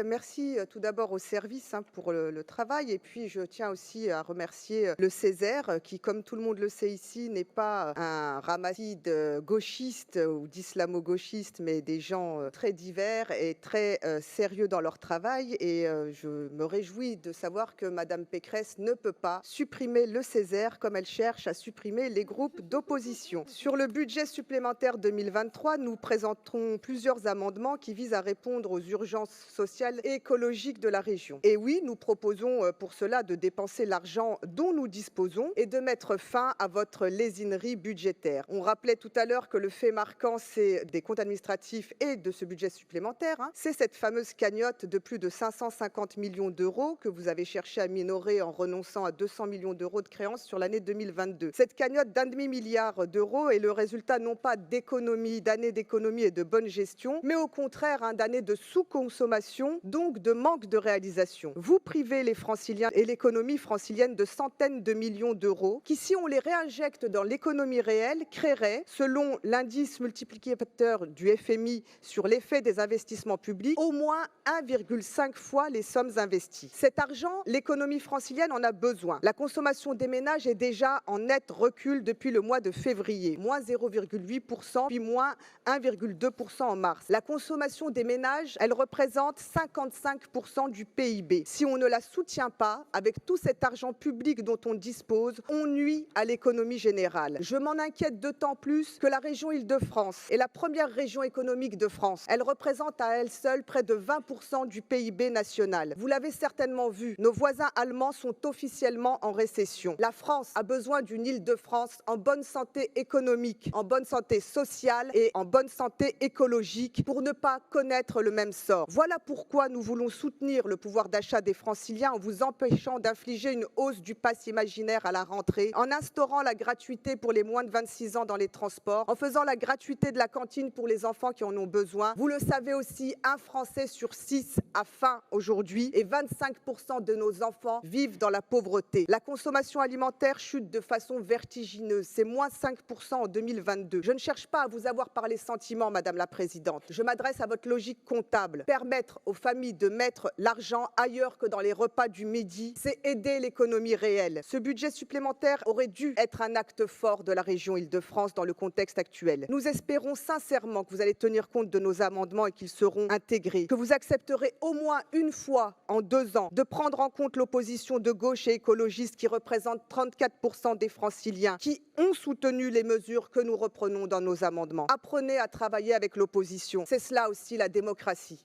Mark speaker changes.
Speaker 1: Merci tout d'abord au service pour le travail et puis je tiens aussi à remercier le Césaire qui, comme tout le monde le sait ici, n'est pas un ramassis de gauchistes ou d'islamo-gauchistes, mais des gens très divers et très sérieux dans leur travail. Et je me réjouis de savoir que Madame Pécresse ne peut pas supprimer le Césaire comme elle cherche à supprimer les groupes d'opposition. Sur le budget supplémentaire 2023, nous présenterons plusieurs amendements qui visent à répondre aux urgences sociales et écologique de la région. Et oui, nous proposons pour cela de dépenser l'argent dont nous disposons et de mettre fin à votre lésinerie budgétaire. On rappelait tout à l'heure que le fait marquant, c'est des comptes administratifs et de ce budget supplémentaire. C'est cette fameuse cagnotte de plus de 550 millions d'euros que vous avez cherché à minorer en renonçant à 200 millions d'euros de créances sur l'année 2022. Cette cagnotte d'1,5 milliard d'euros est le résultat non pas d'années d'économie et de bonne gestion, mais au contraire d'années de sous-consommation, donc de manque de réalisation. Vous privez les Franciliens et l'économie francilienne de centaines de millions d'euros qui, si on les réinjecte dans l'économie réelle, créeraient, selon l'indice multiplicateur du FMI sur l'effet des investissements publics, au moins 1,5 fois les sommes investies. Cet argent, l'économie francilienne en a besoin. La consommation des ménages est déjà en net recul depuis le mois de février, moins 0,8%, puis moins 1,2% en mars. La consommation des ménages, elle représente 55% du PIB. Si on ne la soutient pas, avec tout cet argent public dont on dispose, on nuit à l'économie générale. Je m'en inquiète d'autant plus que la région Île-de-France est la première région économique de France. Elle représente à elle seule près de 20% du PIB national. Vous l'avez certainement vu, nos voisins allemands sont officiellement en récession. La France a besoin d'une Île-de-France en bonne santé économique, en bonne santé sociale et en bonne santé écologique pour ne pas connaître le même sort. Voilà pourquoi nous voulons soutenir le pouvoir d'achat des Franciliens en vous empêchant d'infliger une hausse du pass imaginaire à la rentrée, en instaurant la gratuité pour les moins de 26 ans dans les transports, en faisant la gratuité de la cantine pour les enfants qui en ont besoin. Vous le savez aussi, un Français sur 6 a faim aujourd'hui et 25% de nos enfants vivent dans la pauvreté. La consommation alimentaire chute de façon vertigineuse, c'est moins 5% en 2022. Je ne cherche pas à vous avoir parlé sentiments, Madame la Présidente. Je m'adresse à votre logique comptable. Permettre aux familles de mettre l'argent ailleurs que dans les repas du midi, c'est aider l'économie réelle. Ce budget supplémentaire aurait dû être un acte fort de la région Île-de-France dans le contexte actuel. Nous espérons sincèrement que vous allez tenir compte de nos amendements et qu'ils seront intégrés, que vous accepterez au moins une fois en 2 ans de prendre en compte l'opposition de gauche et écologiste qui représente 34% des Franciliens qui ont soutenu les mesures que nous reprenons dans nos amendements. Apprenez à travailler avec l'opposition. C'est cela aussi la démocratie.